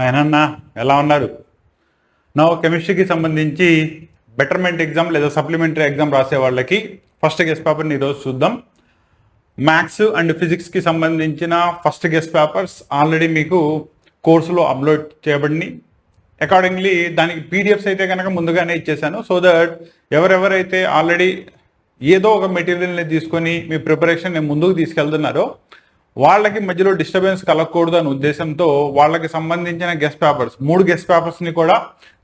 ఆయనన్నా ఎలా ఉన్నారు? నా కెమిస్ట్రీకి సంబంధించి బెటర్మెంట్ ఎగ్జామ్ లేదా సప్లిమెంటరీ ఎగ్జామ్ రాసే వాళ్ళకి ఫస్ట్ గెస్ట్ పేపర్ని ఈరోజు చూద్దాం. మ్యాథ్స్ అండ్ ఫిజిక్స్కి సంబంధించిన ఫస్ట్ గెస్ట్ పేపర్స్ ఆల్రెడీ మీకు కోర్సులో అప్లోడ్ చేయబడినాయి. అకార్డింగ్లీ దానికి పీడిఎఫ్స్ అయితే కనుక ముందుగానే ఇచ్చేసాను. సో దట్ ఎవరెవరైతే ఆల్రెడీ ఏదో ఒక మెటీరియల్ని తీసుకొని మీ ప్రిపరేషన్ ముందుకు తీసుకెళ్తున్నారో వాళ్ళకి మధ్యలో డిస్టర్బెన్స్ కలగకూడదు అనే ఉద్దేశంతో వాళ్ళకి సంబంధించిన గెస్ట్ పేపర్స్ 3 గెస్ట్ పేపర్స్ని కూడా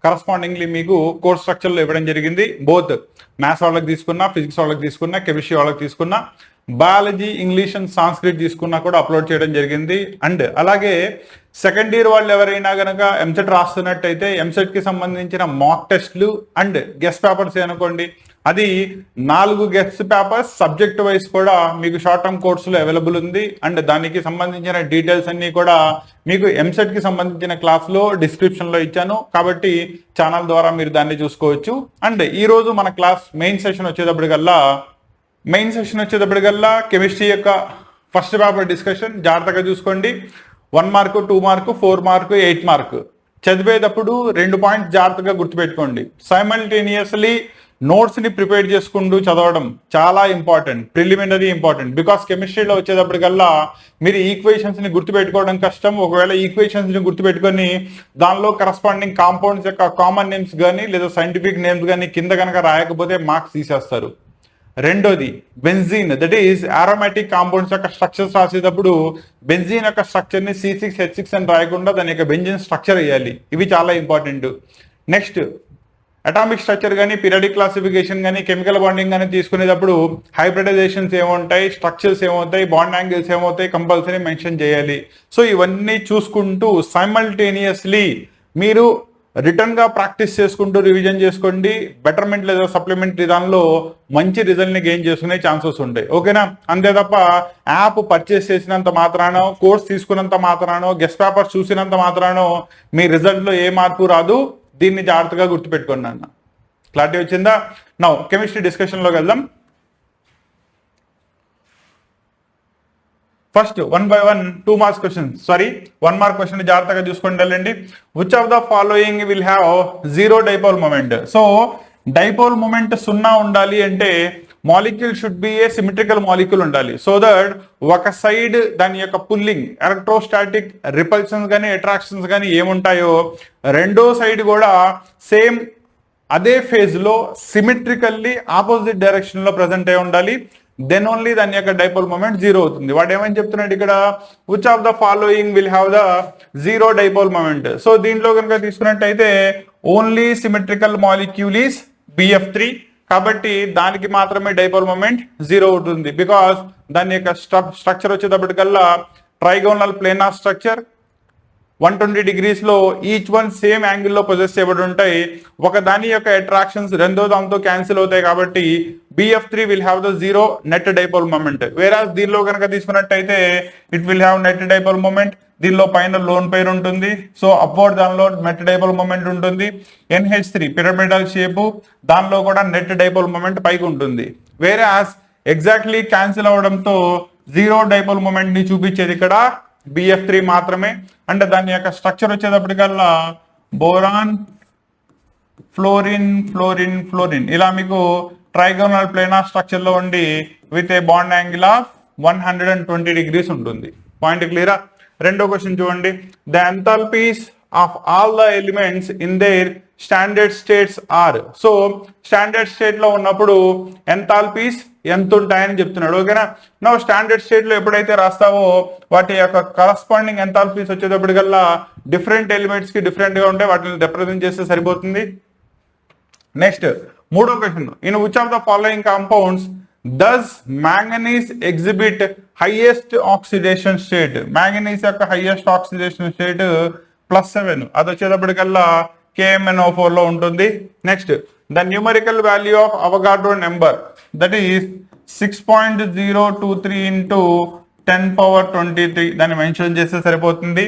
కరస్పాండింగ్లీ మీకు కోర్స్ స్ట్రక్చర్లో ఇవ్వడం జరిగింది. బోత్ మ్యాథ్స్ వాళ్ళకి తీసుకున్నా, ఫిజిక్స్ వాళ్ళకి తీసుకున్నా, కెమిస్ట్రీ వాళ్ళకి తీసుకున్నా, బయాలజీ, ఇంగ్లీష్ అండ్ సాంస్క్రిట్ తీసుకున్నా కూడా అప్లోడ్ చేయడం జరిగింది. అండ్ అలాగే సెకండ్ ఇయర్ వాళ్ళు ఎవరైనా కనుక ఎంసెట్ రాస్తున్నట్టయితే ఎంసెట్కి సంబంధించిన మాక్ టెస్ట్లు అండ్ గెస్ట్ పేపర్స్ అనుకోండి, అది 4 గెస్ట్ పేపర్స్ సబ్జెక్ట్ వైజ్ కూడా మీకు షార్ట్ టర్మ్ కోర్సులో అవైలబుల్ ఉంది. అండ్ దానికి సంబంధించిన డీటెయిల్స్ అన్ని కూడా మీకు ఎంసెట్కి సంబంధించిన క్లాస్లో డిస్క్రిప్షన్లో ఇచ్చాను, కాబట్టి ఛానల్ ద్వారా మీరు దాన్ని చూసుకోవచ్చు. అండ్ ఈరోజు మన క్లాస్ మెయిన్ సెషన్ వచ్చేటప్పటికల్లా కెమిస్ట్రీ యొక్క ఫస్ట్ పేపర్ డిస్కషన్ జాగ్రత్తగా చూసుకోండి. 1 మార్కు, 2 మార్కు, 4 మార్కు, 8 మార్కు చదివేటప్పుడు 2 పాయింట్స్ జాగ్రత్తగా గుర్తుపెట్టుకోండి. సైమల్టేనియస్లీ నోట్స్ని ప్రిపేర్ చేసుకుంటూ చదవడం చాలా ఇంపార్టెంట్, ప్రిలిమినరీ ఇంపార్టెంట్. బికాస్ కెమిస్ట్రీలో వచ్చేటప్పటికల్లా మీరు ఈక్వేషన్స్ని గుర్తుపెట్టుకోవడం కష్టం. ఒకవేళ ఈక్వేషన్స్ని గుర్తుపెట్టుకొని దానిలో కరస్పాండింగ్ కాంపౌండ్స్ యొక్క కామన్ నేమ్స్ కానీ లేదా సైంటిఫిక్ నేమ్స్ కానీ కింద కనుక రాయకపోతే మార్క్స్ తీసేస్తారు. రెండోది benzene, that is aromatic compounds యొక్క స్ట్రక్చర్స్ రాసేటప్పుడు బెంజీన్ యొక్క స్ట్రక్చర్ని C6H6 అని రాయకుండా దాని యొక్క బెంజీన్ స్ట్రక్చర్ వేయాలి. ఇవి చాలా ఇంపార్టెంట్. నెక్స్ట్ అటామిక్ స్ట్రక్చర్ కానీ, పీరియాడిక్ క్లాసిఫికేషన్ కానీ, కెమికల్ బాండింగ్ కానీ తీసుకునేటప్పుడు హైబ్రిడైజేషన్స్ ఏముంటాయి, స్ట్రక్చర్స్ ఏమవుతాయి, బాండ్ యాంగిల్స్ ఏమవుతాయి, కంపల్సరీ మెన్షన్ చేయాలి. సో ఇవన్నీ చూసుకుంటూ సైమల్టేనియస్లీ మీరు రిటర్న్గా ప్రాక్టీస్ చేసుకుంటూ రివిజన్ చేసుకోండి. బెటర్మెంట్ లేదా సప్లిమెంటరీ దానిలో మంచి రిజల్ట్ని గెయిన్ చేసుకునే ఛాన్సెస్ ఉంటాయి. ఓకేనా? అంతే తప్ప యాప్ పర్చేస్ చేసినంత మాత్రానో, కోర్స్ తీసుకున్నంత మాత్రానో, గెస్ట్ పేపర్స్ చూసినంత మాత్రానో మీ రిజల్ట్లో ఏ మార్పు రాదు. దీన్ని జాగ్రత్తగా గుర్తుపెట్టుకోండి అన్న. క్లారిటీ వచ్చిందా? నౌ కెమిస్ట్రీ డిస్కషన్లోకి వెళ్దాం. First 1 by 1 2 marks questions, 1 mark question జాగ్రత్తగా చూసుకొని వెళ్ళండి. Which of the following will have 0 dipole moment? So dipole moment 0 ఉండాలి అంటే molecule should be a symmetrical molecule ఉండాలి. సో దట్ ఒక సైడ్ దాని యొక్క పుల్లింగ్, ఎలక్ట్రోస్టాటిక్ రిపల్షన్స్ కానీ అట్రాక్షన్స్ కానీ ఏముంటాయో రెండో సైడ్ కూడా సేమ్ అదే ఫేజ్లో సిమెట్రికల్లీ ఆపోజిట్ డైరెక్షన్లో ప్రజెంట్ అయి ఉండాలి. దెన్ ఓన్లీ దాని యొక్క డైపోల్ మూమెంట్ 0 అవుతుంది. వాడు ఏమని చెప్తున్నాడు ఇక్కడ, which of the following will have the 0 dipole moment? So దీంట్లో కనుక తీసుకున్నట్టయితే only symmetrical molecule is BF3, కాబట్టి దానికి మాత్రమే డైపోల్ మూమెంట్ 0 ఉంటుంది. బికాస్ దాని యొక్క స్ట్రక్చర్ వచ్చేటప్పటికల్లా ట్రైగోనల్ ప్లేనార్ స్ట్రక్చర్, 120 degreesలో ఈచ్ వన్ సేమ్ యాంగిల్లో పొజెస్ చేయబడి ఉంటాయి. ఒక దాని యొక్క అట్రాక్షన్స్ రెండో దాంతో క్యాన్సిల్ అవుతాయి, కాబట్టి BF3 will have the 0 net dipole moment. Whereas దీనిలో కనుక తీసుకున్నట్టయితే it will have net dipole moment. దీనిలో పైన లోన్ పైర్ ఉంటుంది, సో అప్వర్డ్ దానిలో నెట్ డైపోల్ మూమెంట్ ఉంటుంది. NH3 పిరమిడల్ షేపు, దానిలో కూడా నెట్ డైపోల్ మూమెంట్ పైకి ఉంటుంది. వేరాజ్ ఎగ్జాక్ట్లీ క్యాన్సిల్ అవడంతో 0 డైపోల్ మూమెంట్ ని చూపించేది ఇక్కడ BF3 మాత్రమే. అంటే దాని యొక్క స్ట్రక్చర్ వచ్చేటప్పటికల్లా బోరాన్, ఫ్లోరిన్, ఫ్లోరిన్, ఫ్లోరిన్ ఇలా మీకు ట్రైగోనల్ ప్లేనార్ స్ట్రక్చర్ లో ఉండి with a bond angle of 120 degrees ఉంటుంది. పాయింట్ క్లియరా? రెండో క్వశ్చన్ చూడండి. The enthalpies of all the elements in their standard states are. So standard state లో ఉన్నప్పుడు ఎంథాల్పీస్ ఎంత ఉంటాయని చెప్తున్నాడు. ఓకేనా? నో స్టాండర్డ్ స్టేట్ లో ఎప్పుడైతే రాస్తావో వాటి యొక్క కరస్పాండింగ్ ఎంథాల్పీస్ వచ్చేటప్పటికల్లా డిఫరెంట్ ఎలిమెంట్స్ కి డిఫరెంట్ గా ఉంటాయి, వాటిని రిప్రజెంట్ చేస్తే సరిపోతుంది. నెక్స్ట్ మూడో question, in which of the following compounds does manganese exhibit highest oxidation state? Manganese యొక్క హైయెస్ట్ ఆక్సిడేషన్ స్టేట్ +7, అది వచ్చేటప్పటికల్లా KMnO4 లో ఉంటుంది. Next the numerical value of Avogadro number, that is 6.023 into 10⁻23, దాన్ని మెన్షన్ చేస్తే సరిపోతుంది.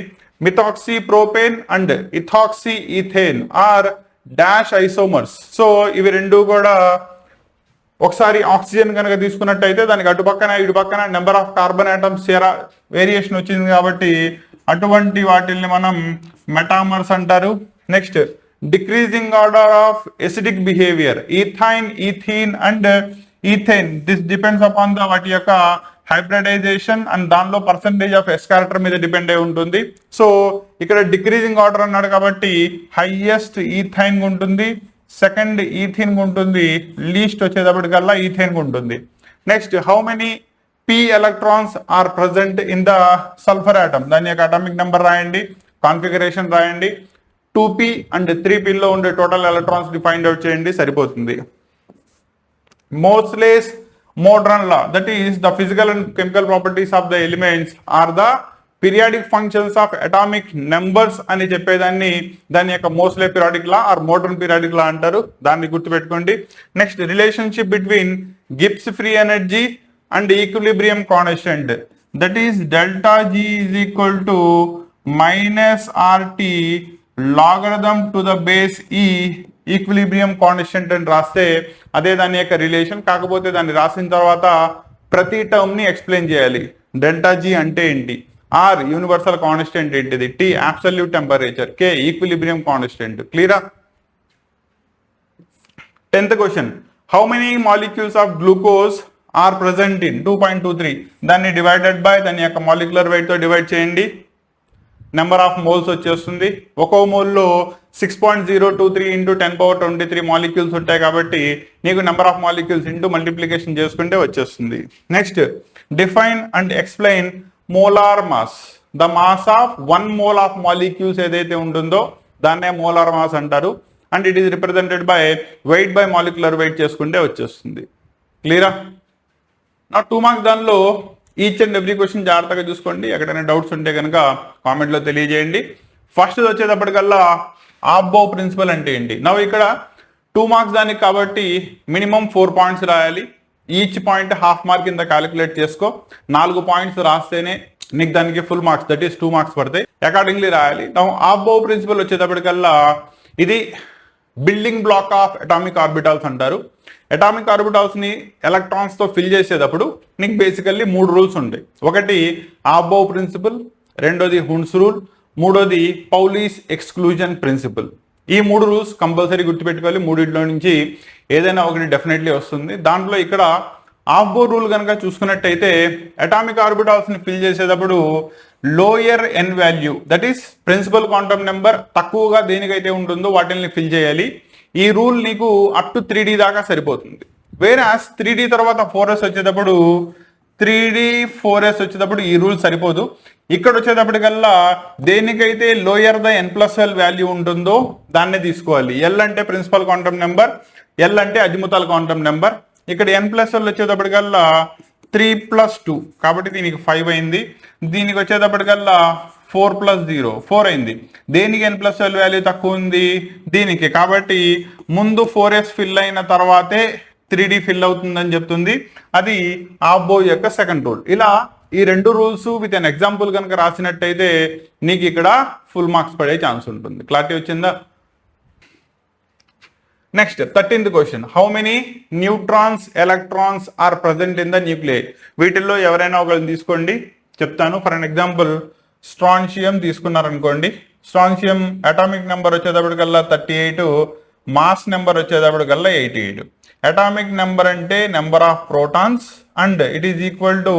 Methoxy propane and ethoxy ethane are dash isomers. So ఇవి రెండు కూడా ఒకసారి ఆక్సిజన్ కనుక తీసుకున్నట్టయితే దానికి అటు పక్కన ఇటు పక్కన number of carbon atoms variation వచ్చింది, కాబట్టి అటువంటి వాటిల్ని మనం మెటామర్స్ అంటారు. Next decreasing order of acidic behaviour, ethyne, ethene and ethane, this depends upon the వాటి యొక్క హైబ్రిడైజేషన్ అండ్ దానిలో పర్సంటేజ్ ఆఫ్ ఎస్ క్యారెక్టర్ మీద డిపెండ్ అయి ఉంటుంది. సో ఇక్కడ డిక్రీజింగ్ ఆర్డర్ అన్నాడు కాబట్టి హైయెస్ట్ ఈథైన్ ఉంటుంది, సెకండ్ ఈథీన్ ఉంటుంది, లీస్ట్ వచ్చేటప్పటికల్లా ఈథేన్ ఉంటుంది. Next how many p electrons are present in the sulfur atom, దాని యొక్క అటామిక్ నెంబర్ రాయండి, కాన్ఫిగరేషన్ రాయండి, 2p అండ్ 3p లో ఉండే టోటల్ ఎలక్ట్రాన్స్ ని ఫైండ్ అవుట్ చేయండి, సరిపోతుంది. Moseley's modern law, that is the physical and chemical properties of the elements are the periodic functions of atomic numbers అని చెప్పేదాన్ని దాని యొక్క Moseley periodic law or modern periodic law అంటారు, దాన్ని గుర్తుపెట్టుకోండి. Next relationship between Gibbs free energy and equilibrium constant, that is delta G is equal to minus RT logarithm to the base E equilibrium constant అని రాస్తే అదే దాని యొక్క relation. కాకపోతే దాన్ని రాసిన తర్వాత ప్రతి టర్మ్ ని ఎక్స్ప్లెయిన్ చేయాలి. డెల్టా జీ అంటే ఏంటి, ఆర్ యూనివర్సల్ కాన్స్టెంట్ ఏంటిది, T absolute temperature, K equilibrium constant. క్లియరా? 10th question, how many molecules of glucose are present in 2.23, దాన్ని డివైడెడ్ బై దాని యొక్క మాలిక్యులర్ వెయిట్ తో డివైడ్ చేయండి, నెంబర్ ఆఫ్ మోల్స్ వచ్చేస్తుంది. ఒక్కో మోల్లో 6.023 ఇంటూ 10^23 మాలిక్యూల్స్ ఉంటాయి కాబట్టి నీకు number of molecules into multiplication చేసుకుంటే వచ్చేస్తుంది. Next define and explain molar mass, the mass of 1 mole of molecules ఏదైతే ఉంటుందో దాన్నే మోలార్ మాస్ అంటారు. And it is represented by weight by molecular weight చేసుకుంటే వచ్చేస్తుంది. క్లియరా? నా 2 మార్క్స్ దానిలో ఈచ్ అండ్ ఎవ్రీ క్వశ్చన్ జాగ్రత్తగా చూసుకోండి, ఎక్కడైనా డౌట్స్ ఉంటే కనుక కామెంట్లో తెలియజేయండి. ఫస్ట్ వచ్చేటప్పటికల్లా ఆబ్బో ప్రిన్సిపల్ అంటే ఏంటి. నా ఇక్కడ 2 మార్క్స్ దానికి కాబట్టి మినిమం 4 పాయింట్స్ రాయాలి. ఈచ్ పాయింట్ హాఫ్ మార్క్ కింద క్యాలిక్యులేట్ చేసుకో. 4 పాయింట్స్ రాస్తేనే నీకు దానికి full marks, that is 2 marks పడతాయి. అకార్డింగ్లీ రాయాలి. నా ఆబ్బో ప్రిన్సిపల్ వచ్చేటప్పటికల్లా ఇది building black of atomic orbitals అంటారు. అటామిక్ ఆర్బిటాల్స్ ని ఎలక్ట్రాన్స్ తో ఫిల్ చేసేటప్పుడు నీకు బేసికల్లీ 3 రూల్స్ ఉంటాయి. ఒకటి ఆబ్బో ప్రిన్సిపల్, రెండోది హున్స్ రూల్, మూడోది పౌలీస్ ఎక్స్క్లూజన్ ప్రిన్సిపల్. ఈ 3 రూల్స్ కంపల్సరీ గుర్తుపెట్టుకోవాలి. మూడింటిలో నుంచి ఏదైనా ఒకటి డెఫినెట్లీ వస్తుంది. దాంట్లో ఇక్కడ ఆబ్బో రూల్ కనుక చూసుకున్నట్టయితే అటామిక్ ఆర్బిటాల్స్ ని ఫిల్ చేసేటప్పుడు lower n value, that is principal quantum number తక్కువగా దేనికైతే ఉంటుందో వాటిని ఫిల్ చేయాలి. ఈ రూల్ నీకు అప్ టు 3D దాకా సరిపోతుంది. వేరాస్ 3D తర్వాత 4S వచ్చేటప్పుడు 3D 4S వచ్చేటప్పుడు ఈ రూల్ సరిపోదు. ఇక్కడ వచ్చేటప్పటికల్లా దేనికైతే లోయర్ ద n+1 వాల్యూ ఉంటుందో దాన్నే తీసుకోవాలి. ఎల్ అంటే ప్రిన్సిపల్ క్వాంటమ్ నెంబర్, ఎల్ అంటే అజిముతాల్ క్వాంటమ్ నెంబర్. ఇక్కడ n+1 వచ్చేటప్పటికల్లా 3+2 కాబట్టి దీనికి 5 అయింది. దీనికి వచ్చేటప్పటికల్లా 4+0 4 అయింది. దేనికి n+12 వాల్యూ తక్కువ ఉంది, దీనికి. కాబట్టి ముందు 4S ఫిల్ అయిన తర్వాతే 3D ఫిల్ అవుతుందని చెప్తుంది. అది ఆబ్బో యొక్క సెకండ్ రూల్. ఇలా ఈ 2 రూల్స్ విత్ అన్ ఎగ్జాంపుల్ కనుక రాసినట్టయితే నీకు ఇక్కడ ఫుల్ మార్క్స్ పడే ఛాన్స్ ఉంటుంది. క్లారిటీ వచ్చిందా? Next 13th question, how many neutrons electrons are present in the nuclei. వీటిల్లో ఎవరైనా ఒకరిని తీసుకోండి, చెప్తాను. ఫర్ అన్ ఎగ్జాంపుల్ స్ట్రాన్షియం తీసుకున్నారనుకోండి. స్ట్రాన్షియం అటామిక్ నెంబర్ వచ్చేటప్పటికల్లా 38, మాస్ నెంబర్ వచ్చేటప్పటికల్లా 88. అటామిక్ నెంబర్ అంటే number of protons and it is equal to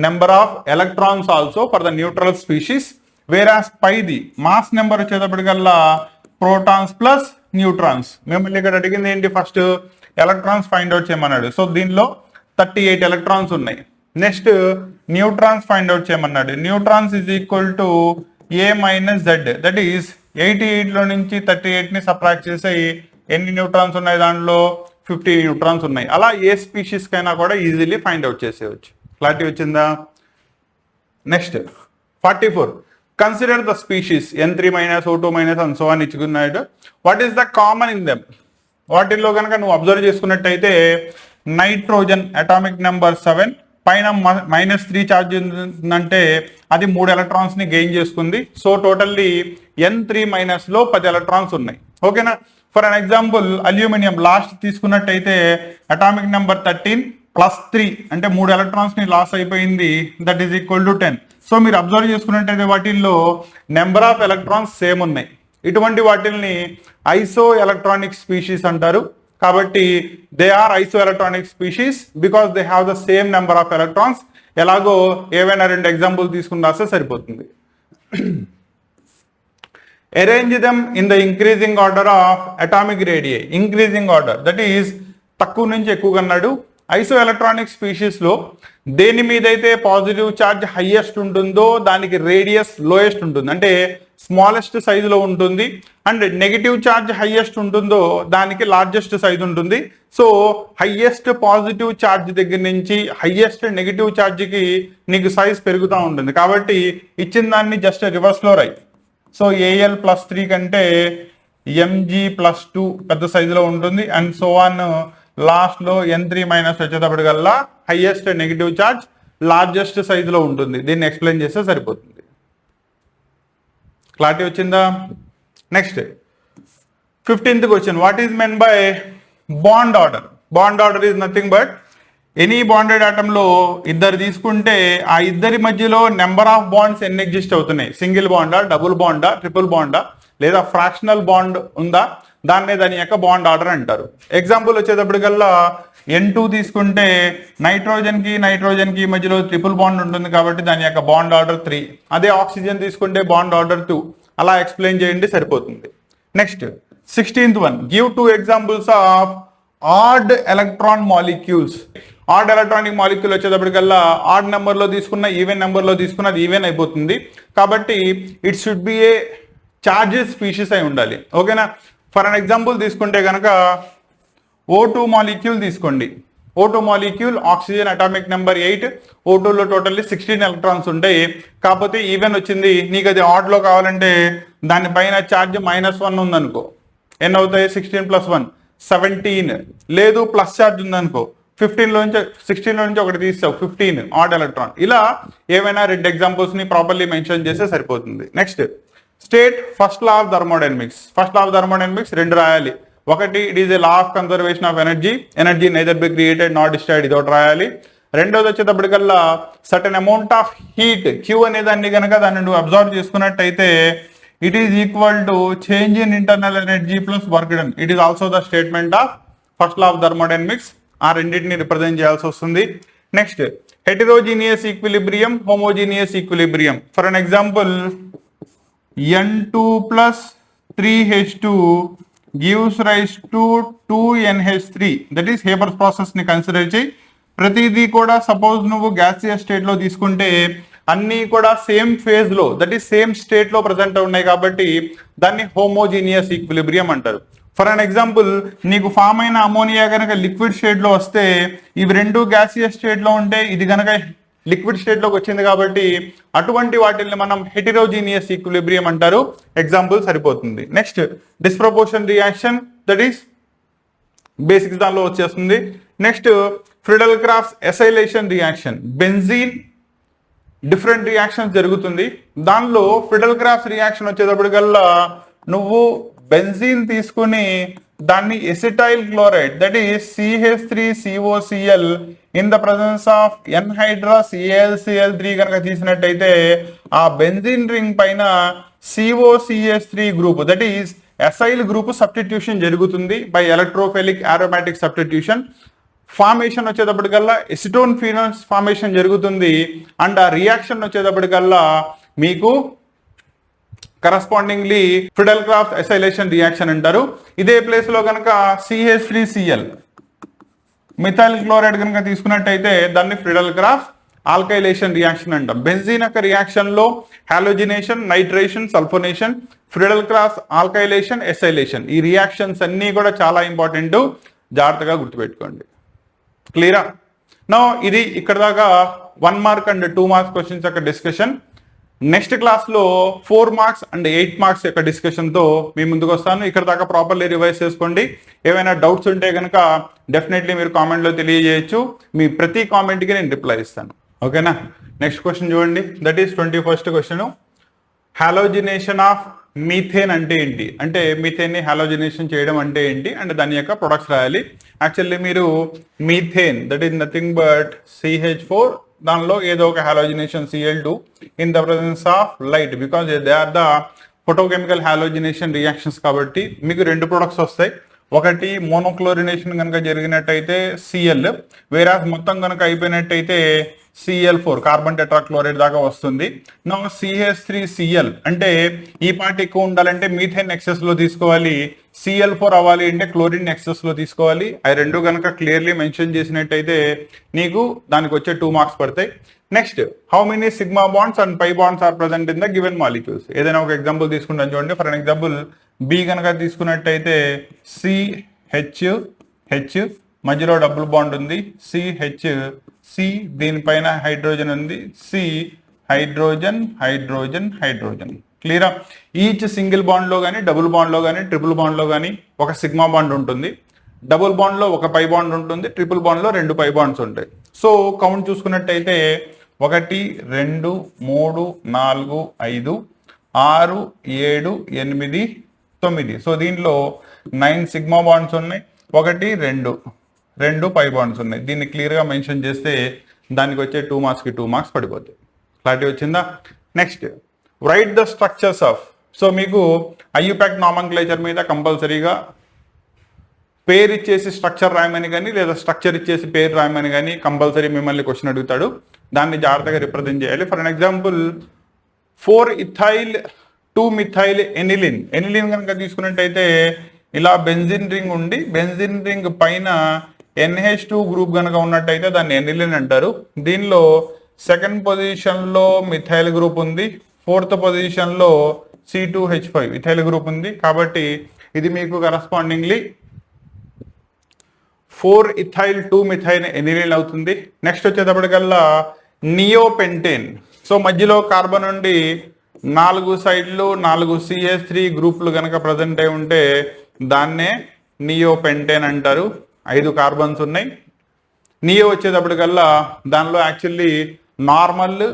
number of electrons also for the neutral species. Whereas పైది మాస్ నెంబర్ వచ్చేటప్పటికల్లా ప్రోటాన్స్ ప్లస్ న్యూట్రాన్స్. మిమ్మల్ని ఇక్కడ అడిగింది ఏంటి, ఫస్ట్ ఎలక్ట్రాన్స్ ఫైండ్ అవుట్ చేయమన్నాడు. సో దీనిలో 38 ఎలక్ట్రాన్స్ ఉన్నాయి. నెక్స్ట్ న్యూట్రాన్స్ ఫైండ్ అవుట్ చేయమన్నాడు. Neutrons is equal to A - Z, that is 88 లో నుంచి 38 ని సబ్ట్రాక్ట్ చేసి ఎన్ని న్యూట్రాన్స్ ఉన్నాయి, దాంట్లో 50 న్యూట్రాన్స్ ఉన్నాయి. అలా ఏ స్పీషీస్ కైనా కూడా ఈజీలీ ఫైండ్ అవుట్ చేసేయచ్చు. క్లారిటీ వచ్చిందా? Next 44, consider the species N3- O2- and so on ఇచ్చుకున్నాడు. What is the common in them. వాటిల్లో కనుక నువ్వు అబ్జర్వ్ చేసుకున్నట్టయితే నైట్రోజన్ అటామిక్ నెంబర్ 7 పైన -3 ఛార్జ్ ఉందంటే అది 3 ఎలక్ట్రాన్స్ ని గెయిన్ చేసుకుంది. సో టోటల్లీ N3- లో 10 ఎలక్ట్రాన్స్ ఉన్నాయి. ఓకేనా? For an example aluminium last తీసుకున్నట్టయితే అటామిక్ నెంబర్ 13 +3 అంటే 3 ఎలక్ట్రాన్స్ ని లాస్ అయిపోయింది, that is equal to 10. So మీరు అబ్జర్వ్ చేసుకున్నట్టయితే వాటిల్లో నెంబర్ ఆఫ్ ఎలక్ట్రాన్స్ సేమ్ ఉన్నాయి. ఇటువంటి వాటిల్ని ఐసో ఎలక్ట్రానిక్ స్పీషీస్ అంటారు. కాబట్టి they are isoelectronic species because they have the same number of electrons. ఎలాగో ఏవైనా 2 ఎగ్జాంపుల్ తీసుకుని రాస్తే సరిపోతుంది. Arrange them in the increasing order of atomic radii. Increasing order, that is తక్కువ నుంచి ఎక్కువగా అన్నాడు. ఐసో ఎలక్ట్రానిక్ స్పీషీస్ లో దేని మీద అయితే పాజిటివ్ ఛార్జ్ హైయెస్ట్ ఉంటుందో దానికి రేడియస్ లోయెస్ట్ ఉంటుంది, అంటే స్మాలెస్ట్ సైజ్ లో ఉంటుంది. అండ్ నెగిటివ్ ఛార్జ్ హైయెస్ట్ ఉంటుందో దానికి లార్జెస్ట్ సైజ్ ఉంటుంది. సో హైయెస్ట్ పాజిటివ్ ఛార్జ్ దగ్గర నుంచి హైయెస్ట్ నెగిటివ్ ఛార్జ్ కి నీకు సైజ్ పెరుగుతూ ఉంటుంది. కాబట్టి ఇచ్చిన దాన్ని జస్ట్ రివర్స్ లో రైట్. సో AL+3 కంటే Mg+2 పెద్ద సైజులో ఉంటుంది. అండ్ సో ఆన్ లాస్ట్ లో N3- వచ్చేటప్పటికల్లా హైయెస్ట్ నెగిటివ్ ఛార్జ్ లార్జెస్ట్ సైజులో ఉంటుంది. దీన్ని ఎక్స్ప్లెయిన్ చేస్తే సరిపోతుంది. క్లారిటీ వచ్చిందా? Next 15th question, what is meant by bond order? Bond order is nothing but any bonded atom లో ఇద్దరు తీసుకుంటే ఆ ఇద్దరి మధ్యలో నెంబర్ ఆఫ్ బాండ్స్ ఎన్ని ఎగ్జిస్ట్ అవుతున్నాయి, సింగిల్ బాండా, డబుల్ బాండా, ట్రిపుల్ బాండా, లేదా ఫ్రాక్షనల్ బాండ్ ఉందా, దాని యొక్క బాండ్ ఆర్డర్ అంటారు. ఎగ్జాంపుల్ వచ్చేటప్పటికల్లా N2 తీసుకుంటే నైట్రోజన్ కి మధ్యలో ట్రిపుల్ బాండ్ ఉంటుంది కాబట్టి దాని యొక్క బాండ్ ఆర్డర్ 3. అదే ఆక్సిజన్ తీసుకుంటే బాండ్ ఆర్డర్ 2. అలా ఎక్స్ప్లెయిన్ చేయండి సరిపోతుంది. Next 16th one, give 2 examples of odd electron molecules. Odd electronic molecule వచ్చేటప్పటికల్లా ఆడ్ నెంబర్ లో తీసుకున్న ఈవెన్ నెంబర్ లో తీసుకున్న అది ఈవెన్ అయిపోతుంది. కాబట్టి it should be A charges species అయి ఉండాలి. ఓకేనా? ఫర్ అన్ ఎగ్జాంపుల్ తీసుకుంటే కనుక O2 మాలిక్యూల్ తీసుకోండి. O2 molecule oxygen atomic number 8, O2లో టోటల్లీ 16 ఎలక్ట్రాన్స్ ఉంటాయి. కాకపోతే ఈవెన్ వచ్చింది, నీకు అది ఆడ్ లో కావాలంటే దానిపైన ఛార్జ్ -1 ఉందనుకో, ఎన్ని అవుతాయి? 16 + 1 17. లేదు ప్లస్ ఛార్జ్ ఉందనుకో 16 నుంచి ఒకటి తీస్తావు 15 ఆడ్ ఎలక్ట్రాన్. ఇలా ఏవైనా 2 ఎగ్జాంపుల్స్ ని ప్రాపర్లీ మెన్షన్ చేస్తే సరిపోతుంది. Next state first law of thermodynamics. First law of thermodynamics 2 రాయాలి. ఒకటి it is a law of conservation of energy neither be created not destroyed, ఇది ఒకటి రాయాలి. రెండోది వచ్చేటప్పటికల్లా certain amount of heat Q అనేదాన్ని కనుక దాన్ని నువ్వు అబ్జర్వ్ చేసుకున్నట్టయితే it is equal to change in internal energy plus work done. It is also the statement of first law of thermodynamics. ఆ రెండింటిని రిప్రజెంట్ చేయాల్సి వస్తుంది. Next heterogeneous equilibrium, homogeneous equilibrium. For an example N2 + 3H2 gives rise to 2NH3. That is Haber's process ని consider చేయి. ప్రతిదీ కూడా suppose నువ్వు gaseous state లో తీసుకుంటే అన్ని కూడా సేమ్ ఫేజ్ లో, దట్ ఈస్ సేమ్ స్టేట్ లో ప్రజెంట్ ఉన్నాయి కాబట్టి దాన్ని హోమోజీనియస్ ఈక్విలిబ్రియం అంటారు. ఫర్ అన్ ఎగ్జాంపుల్ నీకు ఫామ్ అయిన అమోనియా కనుక లిక్విడ్ స్టేట్ లో వస్తే ఇవి రెండు గ్యాసియస్ స్టేట్ లో ఉంటే ఇది కనుక లిక్విడ్ స్టేట్ లోకి వచ్చింది కాబట్టి అటువంటి వాటిని మనం హెటెరోజీనియస్ ఈక్విలిబ్రియం అంటారు. ఎగ్జాంపుల్ సరిపోతుంది. Next disproportion reaction, that is basics దానిలో వచ్చేస్తుంది. Next Friedel crafts acylation reaction, benzene different reactions జరుగుతుంది. దానిలో ఫ్రిడల్ క్రాఫ్ట్స్ రియాక్షన్ వచ్చేటప్పటికల్లా నువ్వు బెంజీన్ తీసుకుని దాన్ని acetyl chloride, that is CH3COCl in the presence of anhydrous AlCl3 కనుక తీసినట్టయితే ఆ బెంజీన్ రింగ్ పైన COCH3 group, that is acyl group substitution జరుగుతుంది by electrophilic aromatic substitution. Formation వచ్చేటప్పటికల్లా ఎసిటోన్ ఫినాల్స్ ఫార్మేషన్ జరుగుతుంది. అండ్ ఆ రియాక్షన్ వచ్చేటప్పటికల్లా మీకు correspondingly Friedel Crafts acylation reaction అంటారు. ఇదే ప్లేస్ లో కనుక CH3Cl మిథైల్ క్లోరైడ్ కనుక తీసుకున్నట్టయితే దాన్ని ఫ్రిడల్ క్రాఫ్ట్ ఆల్కైలేషన్ రియాక్షన్ అంటాం. బెంజీన్ యొక్క రియాక్షన్ లో halogenation, nitration, sulphonation, Friedel craft alkylation, acylation, ఈ రియాక్షన్స్ అన్ని కూడా చాలా ఇంపార్టెంట్, జాగ్రత్తగా గుర్తుపెట్టుకోండి. క్లియరా? నో ఇది ఇక్కడ దాకా 1 మార్క్ అండ్ 2 మార్క్స్ క్వశ్చన్స్ యొక్క డిస్కషన్. నెక్స్ట్ క్లాస్ లో 4 మార్క్స్ అండ్ 8 మార్క్స్ యొక్క డిస్కషన్ తో మీ ముందుకు వస్తాను. ఇక్కడ దాకా ప్రాపర్లీ రివైజ్ చేసుకోండి. ఏమైనా డౌట్స్ ఉంటే కనుక డెఫినెట్లీ మీరు కామెంట్ లో తెలియజేయచ్చు. మీ ప్రతి కామెంట్ కి నేను రిప్లై ఇస్తాను. ఓకేనా? నెక్స్ట్ క్వశ్చన్ చూడండి, that is 21st question. Halogenation of methane అంటే ఏంటి, అంటే మీథేన్ని హాలోజనేషన్ చేయడం అంటే ఏంటి, అంటే దాని యొక్క ప్రొడక్ట్స్ రాయాలి. యాక్చువల్లీ మీరు methane that is nothing but CH4, దానిలో ఏదో ఒక halogenation Cl2 in the presence of light, because they are the photochemical halogenation reactions. కాబట్టి మీకు రెండు ప్రొడక్ట్స్ వస్తాయి. ఒకటి మోనోక్లోరినేషన్ కనుక జరిగినట్టయితే Cl, వేరాస్ మొత్తం కనుక అయిపోయినట్టయితే Cl4, కార్బన్ టెట్రాక్లోరైడ్ దాకా వస్తుంది. నా CH3Cl అంటే ఈ పార్ట్ ఎక్కువ ఉండాలంటే మీథేన్ ఎక్సెస్ లో తీసుకోవాలి, Cl4 అవ్వాలి అంటే క్లోరిన్ ఎక్సెస్ లో తీసుకోవాలి. అవి రెండు కనుక క్లియర్లీ మెన్షన్ చేసినట్టయితే నీకు దానికి వచ్చే 2 మార్క్స్ పడతాయి. Next, how many sigma bonds and pi bonds are present in the given molecules. ఏదైనా ఒక ఎగ్జాంపుల్ తీసుకుంటాం చూడండి. ఫర్ ఎగ్జాంపుల్ బి కనుక తీసుకున్నట్టయితే CH, మధ్యలో డబుల్ బాండ్ ఉంది, CH, C దీనిపైన హైడ్రోజన్ ఉంది, C హైడ్రోజన్ హైడ్రోజన్ హైడ్రోజన్. క్లియరా? ఈచ్ సింగిల్ బాండ్ లో కానీ, డబుల్ బాండ్ లో కానీ, ట్రిపుల్ బాండ్ లో కానీ ఒక సిగ్మా బాండ్ ఉంటుంది. డబుల్ బాండ్ లో ఒక పై బాండ్ ఉంటుంది, ట్రిపుల్ బాండ్ లో 2 పై బాండ్స్ ఉంటాయి. సో కౌంట్ చూసుకున్నట్టయితే 1 2 3 4 5 6 7 8 9. సో దీంట్లో 9 సిగ్మా బాండ్స్ ఉన్నాయి, 1 2 పై బాండ్స్ ఉన్నాయి. దీన్ని క్లియర్గా మెన్షన్ చేస్తే దానికి వచ్చే 2 మార్క్స్కి 2 మార్క్స్ పడిపోతాయి. క్లారిటీ వచ్చిందా? Next, right the structures of. So మీకు ఐయుపాక్ నామన్క్లేచర్ మీద కంపల్సరీగా పేరు ఇచ్చేసి స్ట్రక్చర్ రాయమని కానీ, లేదా స్ట్రక్చర్ ఇచ్చేసి పేరు రాయమని కానీ కంపల్సరీ మిమ్మల్ని క్వశ్చన్ అడుగుతాడు. దాన్ని జాగ్రత్తగా రిప్రజెంట్ చేయాలి. For example ethyl methyl aniline. Aniline కనుక తీసుకున్నట్టయితే ఇలా బెంజిన్ రింగ్ ఉండి, బెంజిన్ రింగ్ పైన NH2 గ్రూప్ కనుక ఉన్నట్టయితే దాన్ని ఎనిలిన్ అంటారు. దీనిలో సెకండ్ పొజిషన్లో మిథైల్ గ్రూప్ ఉంది, 4th పొజిషన్లో C2H5 ఇథైల్ గ్రూప్ ఉంది. కాబట్టి ఇది మీకు కరస్పాండింగ్లీ 4-ఇథైల్ 2-మిథైల్ ఎనిలిన్ అవుతుంది. నెక్స్ట్ వచ్చేటప్పటికల్లా నియోపెంటేన్. సో మధ్యలో కార్బన్ నుండి 4 సైడ్లు 4 CH3 గ్రూపులు కనుక ప్రజెంట్ అయి ఉంటే దాన్నే నియోపెంటేన్ అంటారు. 5 కార్బన్స్ ఉన్నాయి. నియో వచ్చేటప్పటికల్లా దానిలో యాక్చువల్లీ నార్మల్,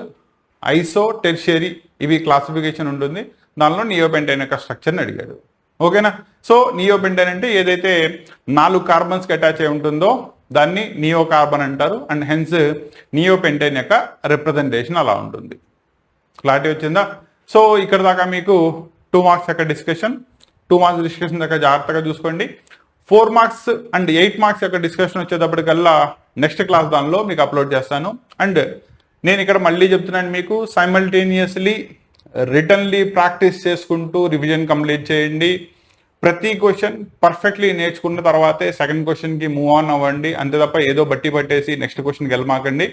ఐసో, టెర్షియరీ ఇవి క్లాసిఫికేషన్ ఉంటుంది. దానిలో నియోపెంటేన్ యొక్క స్ట్రక్చర్ని అడిగాడు. ఓకేనా? సో నియోపెంటేన్ అంటే ఏదైతే 4 కార్బన్స్కి అటాచ్ అయి ఉంటుందో దాన్ని నియో కార్బన్ అంటారు. అండ్ హెన్స్ నియోపెంటేన్ యొక్క రిప్రజెంటేషన్ అలా ఉంటుంది. క్లారిటీ వచ్చిందా? సో ఇక్కడ దాకా మీకు 2 మార్క్స్ యొక్క డిస్కషన్. 2 మార్క్స్ డిస్కషన్ దాకా జాగ్రత్తగా చూసుకోండి. 4 మార్క్స్ అండ్ 8 మార్క్స్ యొక్క డిస్కషన్ వచ్చేటప్పటికల్లా నెక్స్ట్ క్లాస్ దానిలో మీకు అప్లోడ్ చేస్తాను. అండ్ నేను ఇక్కడ మళ్ళీ చెప్తున్నాను, మీకు సైమల్టేనియస్లీ రిటర్న్లీ ప్రాక్టీస్ చేసుకుంటూ రివిజన్ కంప్లీట్ చేయండి. ప్రతి క్వశ్చన్ పర్ఫెక్ట్లీ నేర్చుకున్న తర్వాతే సెకండ్ క్వశ్చన్కి మూవ్ ఆన్ అవ్వండి. అంతే తప్ప ఏదో బట్టి పట్టేసి నెక్స్ట్ క్వశ్చన్కి వెళ్ళమాకండి.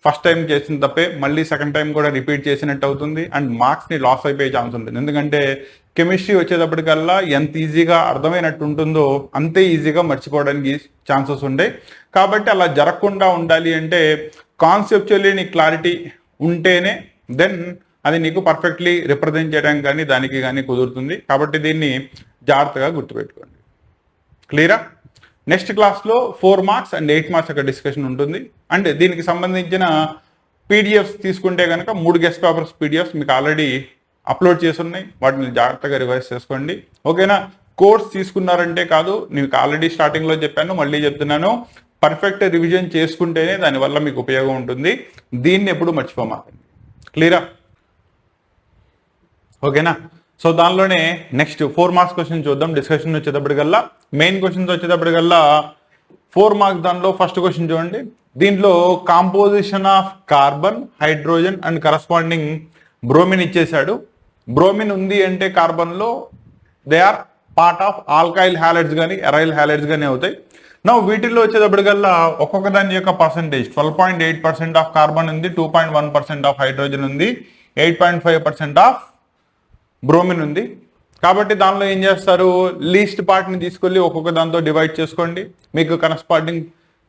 ఫస్ట్ టైం చేసిన తప్పే మళ్ళీ సెకండ్ టైం కూడా రిపీట్ చేసినట్టు అవుతుంది అండ్ మార్క్స్ని లాస్ అయిపోయే ఛాన్స్ ఉంటుంది. ఎందుకంటే కెమిస్ట్రీ వచ్చేటప్పటికల్లా ఎంత ఈజీగా అర్థమైనట్టు ఉంటుందో అంతే ఈజీగా మర్చిపోవడానికి ఛాన్సెస్ ఉంటాయి. కాబట్టి అలా జరగకుండా ఉండాలి అంటే కాన్సెప్చువల్లీ నీకు క్లారిటీ ఉంటేనే దెన్ అది నీకు పర్ఫెక్ట్లీ రిప్రజెంట్ చేయడానికి కానీ దానికి కానీ కుదురుతుంది. కాబట్టి దీన్ని జాగ్రత్తగా గుర్తుపెట్టుకోండి. క్లియరా? నెక్స్ట్ క్లాస్లో 4 మార్క్స్ అండ్ 8 మార్క్స్ యొక్క డిస్కషన్ ఉంటుంది. అండ్ దీనికి సంబంధించిన పీడిఎఫ్స్ తీసుకుంటే కనుక 3 గెస్ట్ పేపర్స్ పీడిఎఫ్స్ మీకు ఆల్రెడీ అప్లోడ్ చేసి ఉన్నాయి. వాటిని జాగ్రత్తగా రివైజ్ చేసుకోండి. ఓకేనా? కోర్స్ తీసుకున్నారంటే కాదు, మీకు ఆల్రెడీ స్టార్టింగ్లో చెప్పాను, మళ్ళీ చెప్తున్నాను, పర్ఫెక్ట్ రివిజన్ చేసుకుంటేనే దానివల్ల మీకు ఉపయోగం ఉంటుంది. దీన్ని ఎప్పుడు మర్చిపోమాకండి. క్లియరా? ఓకేనా? సో దానిలోనే నెక్స్ట్ 4 మార్క్స్ క్వశ్చన్ చూద్దాం. డిస్కషన్ వచ్చేటప్పటికల్లా మెయిన్ క్వశ్చన్స్ వచ్చేటప్పటికల్లా 4 మార్క్స్ దానిలో ఫస్ట్ క్వశ్చన్ చూడండి. దీంట్లో composition of carbon, hydrogen and corresponding bromine ఇచ్చేశాడు. బ్రోమిన్ ఉంది అంటే కార్బన్లో they are part of alkyl halides కానీ ఎరైల్ హ్యాలైడ్స్ కానీ అవుతాయి. నా వీటిల్లో వచ్చేటప్పటికల్లా ఒక్కొక్క దాని యొక్క పర్సంటేజ్ 12.8% ఆఫ్ కార్బన్ ఉంది, 2.1% ఆఫ్ హైడ్రోజన్ ఉంది, 8.5% ఆఫ్ బ్రోమిన్ ఉంది. కాబట్టి దానిలో ఏం చేస్తారు, లీస్ట్ పార్ట్ని తీసుకెళ్ళి ఒక్కొక్క దాంతో డివైడ్ చేసుకోండి. మీకు కరస్పాండింగ్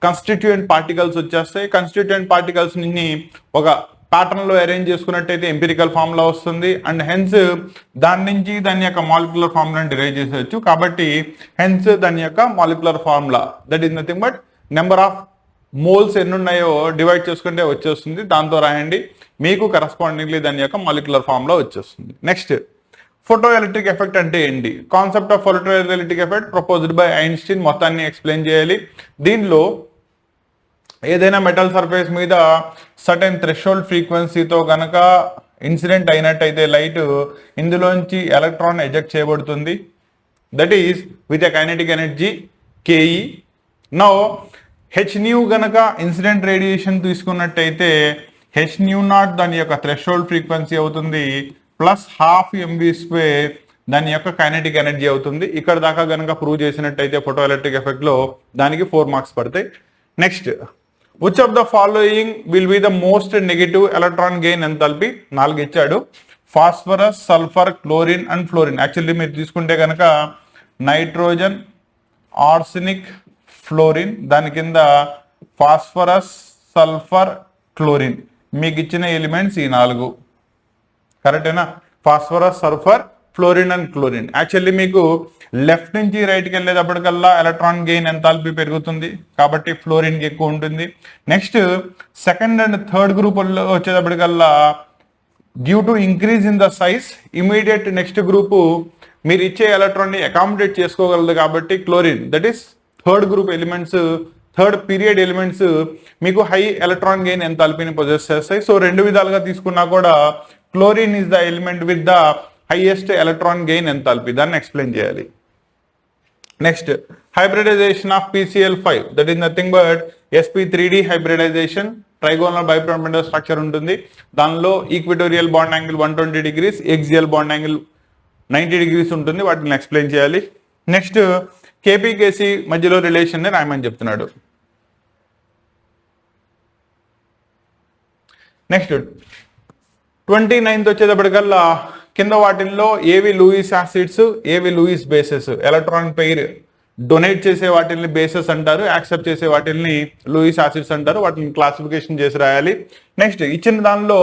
కన్స్టిట్యూయెంట్ పార్టికల్స్ వచ్చేస్తాయి. కన్స్టిట్యూయెంట్ పార్టికల్స్ ని ఒక ప్యాటర్న్లో అరేంజ్ చేసుకున్నట్టయితే ఎంపిరికల్ ఫార్ములా వస్తుంది అండ్ హెన్స్ దాని నుంచి దాని యొక్క మాలిక్యులర్ ఫార్ములాని డిరైవ్ చేసేయచ్చు. కాబట్టి హెన్స్ దాని యొక్క molecular formula that is nothing but number of moles ఎన్ని ఉన్నాయో డివైడ్ చేసుకుంటే వచ్చేస్తుంది. దాంతో రాయండి, మీకు కరస్పాండింగ్లీ దాని యొక్క మాలిక్యులర్ ఫార్ములా వచ్చేస్తుంది. నెక్స్ట్ ఫోటో ఎలక్ట్రిక్ ఎఫెక్ట్ అంటే ఏంటి, concept of photo electric effect proposed by Einstein, మొత్తాన్ని ఎక్స్ప్లెయిన్ చేయాలి. దీనిలో ఏదైనా మెటల్ సర్ఫేస్ మీద సర్టెన్ థ్రెషోల్డ్ ఫ్రీక్వెన్సీతో గనక ఇన్సిడెంట్ అయినట్టయితే లైట్, ఇందులోంచి ఎలక్ట్రాన్ ఎజెక్ట్ చేయబడుతుంది. That is with a kinetic energy KE. Now h nu గనక ఇన్సిడెంట్ రేడియేషన్ తీసుకున్నట్టయితే హెచ్ న్యూ నాట్ దాని యొక్క థ్రెషోల్డ్ ఫ్రీక్వెన్సీ అవుతుంది, ప్లస్ హాఫ్ mv² దాని యొక్క కైనెటిక్ ఎనర్జీ అవుతుంది. ఇక్కడ దాకా గనక ప్రూవ్ చేసినట్టయితే ఫోటో ఎలక్ట్రిక్ ఎఫెక్ట్ లో దానికి 4 మార్క్స్ పడతాయి. Next, which of the following will be the most negative electron gain enthalpy, 4 ఇచ్చాడు. Phosphorus, sulphur, chlorine and fluorine. Actually మీరు తీసుకుంటే కనుక నైట్రోజన్, ఆర్సెనిక్, ఫ్లోరిన్, దాని కింద ఫాస్ఫరస్, సల్ఫర్, క్లోరిన్. మీకు ఇచ్చిన ఎలిమెంట్స్ ఈ 4 కరెక్టేనా? Phosphorus, sulphur, fluorine and chlorine. Actually మీకు లెఫ్ట్ నుంచి రైట్కి వెళ్ళేటప్పటికల్లా ఎలక్ట్రాన్ గెయిన్ ఎంథాల్పీ పెరుగుతుంది కాబట్టి ఫ్లోరిన్కి ఎక్కువ ఉంటుంది. నెక్స్ట్ సెకండ్ అండ్ థర్డ్ గ్రూపుల్లో వచ్చేటప్పటికల్లా due to increase in the size immediate next group మీరు ఇచ్చే ఎలక్ట్రాన్ని అకామిడేట్ చేసుకోగలదు కాబట్టి chlorine, that is third group elements, third period elements మీకు హై ఎలక్ట్రాన్ గెయిన్ ఎంథాల్పీని పొజెస్ చేస్తాయి. సో 2 విధాలుగా తీసుకున్నా కూడా chlorine is the element with the highest electron gain enthalpy, దాన్ని ఎక్స్ప్లెయిన్ చేయాలి. Next, hybridization of PCl5, that is nothing but sp3d hybridization. Trigonal bipyramidal structure ఉంటుంది, దానిలో equatorial bond angle 120 degrees, axial bond angle 90 degrees ఉంటుంది, వాటిని explain చేయాలి. Next, KPKC మధ్యలో relation ని రాయమని చెప్తున్నాడు. నెక్స్ట్ 29th వచ్చేటప్పటికల్లా కింద వాటిల్లో ఏవి లూయిస్ యాసిడ్స్, ఏవి Lewis bases, electron pair donate చేసే వాటిని బేసెస్ అంటారు, యాక్సెప్ట్ చేసే వాటిని లూయిస్ యాసిడ్స్ అంటారు. వాటిని క్లాసిఫికేషన్ చేసి రాయాలి. నెక్స్ట్, ఇచ్చిన దానిలో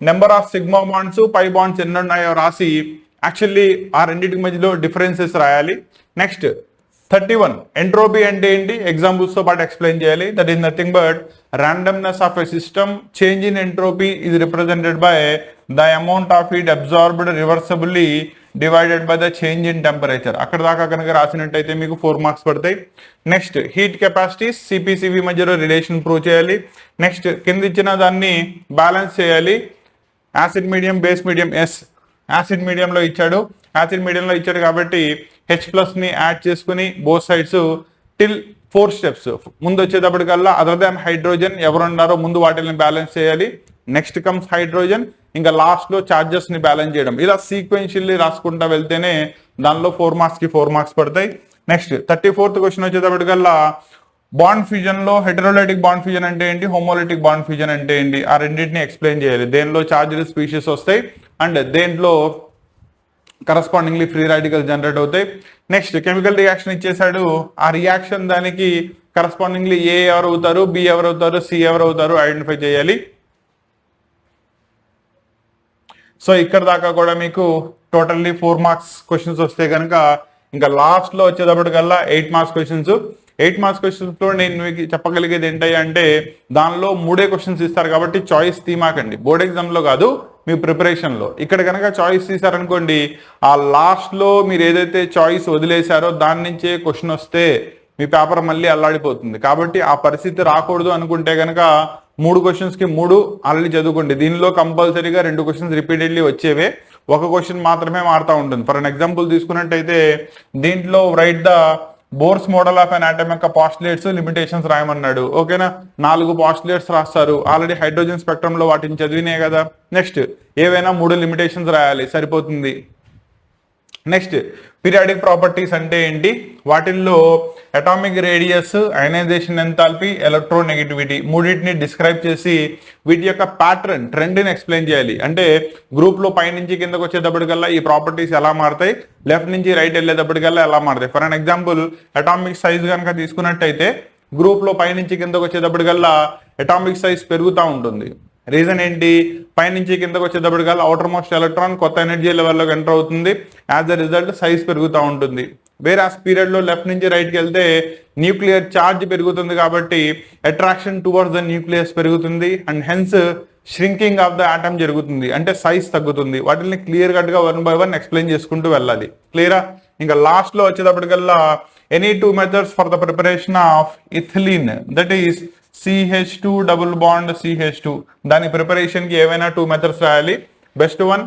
number of sigma bonds, pi bonds ఎన్ని ఉన్నాయో రాసి యాక్చువల్లీ ఆ రెండింటి మధ్యలో డిఫరెన్సెస్ రాయాలి. నెక్స్ట్ 31, ఎంట్రోపీ అంటే ఏంటి, ఎగ్జాంపుల్స్ తో పాటు ఎక్స్ప్లెయిన్ చేయాలి. That is nothing but randomness of a system, change in entropy is represented by the amount of heat absorbed reversibly divided by the change in temperature. అక్కడ దాకా కనుక రాసినట్టయితే మీకు 4 మార్క్స్ పడతాయి. నెక్స్ట్, హీట్ కెపాసిటీస్, CPCV మధ్యలో relation prove చేయాలి. Next, కింద ఇచ్చిన దాన్ని బ్యాలెన్స్ చేయాలి. Acid medium, base medium, acid మీడియంలో ఇచ్చాడు, కాబట్టి H+ ని యాడ్ చేసుకుని బోత్ సైడ్స్ టిల్ 4 steps. ముందు వచ్చేటప్పటికల్లా అదర్ దాన్ హైడ్రోజన్ ఎవరున్నారో ముందు వాటిని బ్యాలెన్స్ చేయాలి. నెక్స్ట్ కమ్స్ హైడ్రోజన్, ఇంకా లాస్ట్ లో చార్జెస్ ని బ్యాలెన్స్ చేయడం. ఇలా సీక్వెన్షియల్లీ రాసుకుంటా వెళ్తేనే దానిలో 4 మార్క్స్ కి 4 మార్క్స్ పడతాయి. నెక్స్ట్ 34th క్వశ్చన్ వచ్చేటప్పటికల్లా బాండ్ ఫ్యూజన్ లో హెటరోలైటిక్ బాండ్ ఫ్యూజన్ అంటే ఏంటి, హోమోలైటిక్ బాండ్ ఫ్యూజన్ అంటే ఏంటి, ఆ రెండింటిని ఎక్స్ప్లెయిన్ చేయాలి. దేనిలో చార్జ్డ్ స్పీషీస్ వస్తాయి అండ్ దేంట్లో కరస్పాండింగ్లీ ఫ్రీ రాడికల్స్ జనరేట్ అవుతాయి. నెక్స్ట్, కెమికల్ రియాక్షన్ ఇచ్చేసాడు, ఆ రియాక్షన్ దానికి కరస్పాండింగ్లీ ఏ ఎవరు అవుతారు, బి ఎవరు అవుతారు, సి ఎవరు అవుతారు ఐడెంటిఫై చేయాలి. సో ఇక్కడ దాకా కూడా మీకు టోటల్లీ 4 మార్క్స్ క్వశ్చన్స్ వస్తే కనుక ఇంకా లాస్ట్ లో వచ్చేటప్పటికల్లా 8 మార్క్స్ క్వశ్చన్స్. 8 మార్క్స్ క్వశ్చన్స్ లో నేను మీకు చెప్పగలిగేది ఏంటంటే అంటే దానిలో 3 క్వశ్చన్స్ ఇస్తారు కాబట్టి చాయిస్ తీమాకండి. బోర్డ్ ఎగ్జామ్ లో కాదు, మీ ప్రిపరేషన్ లో. ఇక్కడ కనుక చాయిస్ తీసారనుకోండి, ఆ లాస్ట్ లో మీరు ఏదైతే చాయిస్ వదిలేశారో దాని నుంచే క్వశ్చన్ వస్తే మీ పేపర్ మళ్ళీ అల్లాడిపోతుంది. కాబట్టి ఆ పరిస్థితి రాకూడదు అనుకుంటే కనుక 3 క్వశ్చన్స్ కి 3 ఆల్రెడీ చదువుకోండి. దీనిలో కంపల్సరీగా 2 క్వశ్చన్స్ రిపీటెడ్లీ వచ్చేవే, ఒక క్వశ్చన్ మాత్రమే మారుతూ ఉంటుంది. ఫర్ అన్ ఎగ్జాంపుల్ తీసుకున్నట్టయితే దీంట్లో right the bores model of an atom యొక్క పాస్టులేట్స్, లిమిటేషన్స్ రాయమన్నాడు. ఓకేనా, 4 పాస్టులేట్స్ రాస్తారు. ఆల్రెడీ హైడ్రోజన్ స్పెక్ట్రమ్ లో వాటిని చదివినే కదా. నెక్స్ట్, ఏవైనా 3 లిమిటేషన్స్ రాయాలి, సరిపోతుంది. నెక్స్ట్, పీరియాడిక్ ప్రాపర్టీస్ అంటే ఏంటి, వాటిల్లో atomic radius, ionisation enthalpy, electronegativity మూడింటిని డిస్క్రైబ్ చేసి వీటి యొక్క ప్యాటర్న్, ట్రెండ్ని ఎక్స్ప్లెయిన్ చేయాలి. అంటే గ్రూప్ లో పైనుంచి కిందకు వచ్చేటప్పటికల్లా ఈ ప్రాపర్టీస్ ఎలా మారుతాయి, లెఫ్ట్ నుంచి రైట్ వెళ్ళేటప్పటికల్లా ఎలా మారుతాయి. For an example atomic size కనుక తీసుకున్నట్టయితే గ్రూప్ లో పైనుంచి కిందకు వచ్చేటప్పటికల్లా అటామిక్ సైజ్ పెరుగుతూ ఉంటుంది. రీజన్ ఏంటి, పైనుంచి కిందకు వచ్చేటప్పటికల్లా అవుటర్ మోస్ట్ ఎలక్ట్రాన్ కొత్త ఎనర్జీ లెవెల్లోకి ఎంటర్ అవుతుంది. యాజ్ అ రిజల్ట్ సైజ్ పెరుగుతూ ఉంటుంది. వేరే ఆ పీరియడ్ లో లెఫ్ట్ నుంచి రైట్కి వెళ్తే న్యూక్లియర్ ఛార్జ్ పెరుగుతుంది కాబట్టి అట్రాక్షన్ టువర్డ్స్ ద న్యూక్లియస్ పెరుగుతుంది and hence షింకింగ్ of the atom జరుగుతుంది, అంటే సైజ్ తగ్గుతుంది. వాటిని క్లియర్ కట్ గా 1 by 1 ఎక్స్ప్లెయిన్ చేసుకుంటూ వెళ్ళాలి. క్లియరా? ఇంకా లాస్ట్ లో వచ్చేటప్పటికల్లా any 2 methods for the preparation of ethylene, that is CH2 double bond CH2. దాని ప్రిపరేషన్ కి ఏవైనా 2 మెథడ్స్ రాయాలి. Best one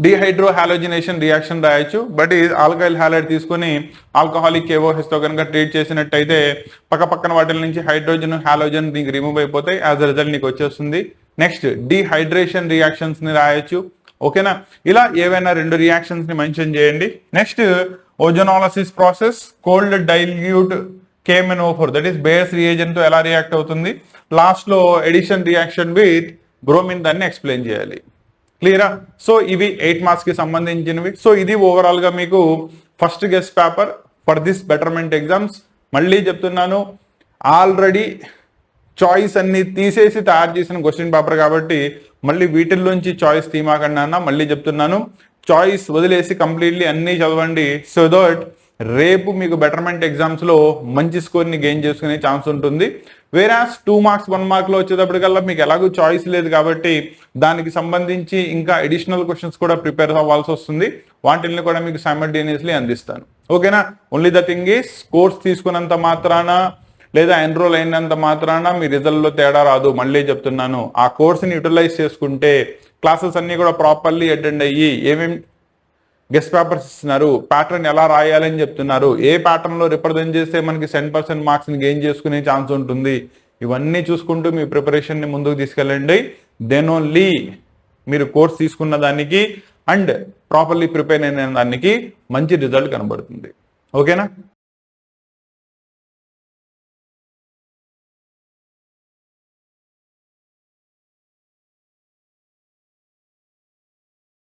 dehydrohalogenation reaction రాయొచ్చు. బట్ ఈ ఆల్కైల్ హాలైడ్ తీసుకొని ఆల్కహాలిక్ KOH తో కనుక ట్రీట్ చేసినట్టయితే పక్కన వాటి నుంచి హైడ్రోజన్ హాలోజన్ నీకు రిమూవ్ అయిపోతాయి. యాజ్ అ రిజల్ట్ నీకు వచ్చేస్తుంది. నెక్స్ట్ డిహైడ్రేషన్ రియాక్షన్స్ ని రాయొచ్చు. ఓకేనా? ఇలా ఏవైనా 2 రియాక్షన్స్ ని మెన్షన్ చేయండి. Next ozonolysis process, cold dilute KMnO4, that is base reagent తో ఎలా రియాక్ట్ అవుతుంది. లాస్ట్ లో ఎడిషన్ రియాక్షన్ విత్ బ్రోమిన్ దాన్ని ఎక్స్ప్లెయిన్ చేయాలి. క్లియరా? సో ఇవి 8 మార్క్స్ కి సంబంధించినవి. సో ఇది ఓవరాల్ గా మీకు first guest paper for this betterment exams. మళ్ళీ చెప్తున్నాను, ఆల్రెడీ చాయిస్ అన్ని తీసేసి తయారు చేసిన క్వశ్చన్ పేపర్ కాబట్టి మళ్ళీ వీటిల్లోంచి చాయిస్ తీమాకండి అన్న. మళ్ళీ చెప్తున్నాను, చాయిస్ వదిలేసి కంప్లీట్లీ అన్ని చదవండి. సో దట్ రేపు మీకు బెటర్మెంట్ ఎగ్జామ్స్ లో మంచి స్కోర్ ని గెయిన్ చేసుకునే ఛాన్స్ ఉంటుంది. వేరాస్ 2 మార్క్స్ 1 మార్క్ లో వచ్చేటప్పటికల్లా మీకు ఎలాగో చాయిస్ లేదు కాబట్టి దానికి సంబంధించి ఇంకా అడిషనల్ క్వశ్చన్స్ కూడా ప్రిపేర్ అవ్వాల్సి వస్తుంది. వాటిని కూడా మీకు సైమల్టేనియస్లీ అందిస్తాను. ఓకేనా? Only the thing is, course తీసుకున్నంత మాత్రాన లేదా ఎన్రోల్ అయినంత మాత్రాన మీ రిజల్ట్ లో తేడా రాదు. మళ్ళీ చెప్తున్నాను, ఆ కోర్స్ని యూటిలైజ్ చేసుకుంటే క్లాసెస్ అన్ని కూడా ప్రాపర్లీ అటెండ్ అయ్యి ఏమేమి గెస్ట్ పేపర్స్ ఇస్తున్నారు, ప్యాటర్న్ ఎలా రాయాలని చెప్తున్నారు, ఏ ప్యాటర్న్ లో రిప్రజెంట్ చేస్తే మనకి 10% మార్క్స్ ని గెయిన్ చేసుకునే ఛాన్స్ ఉంటుంది, ఇవన్నీ చూసుకుంటూ మీ ప్రిపరేషన్ ని ముందుకు తీసుకెళ్ళండి. దెన్ ఓన్లీ మీరు కోర్స్ తీసుకున్న దానికి అండ్ ప్రాపర్లీ ప్రిపేర్ అయిన దానికి మంచి రిజల్ట్ కనబడుతుంది. ఓకేనా?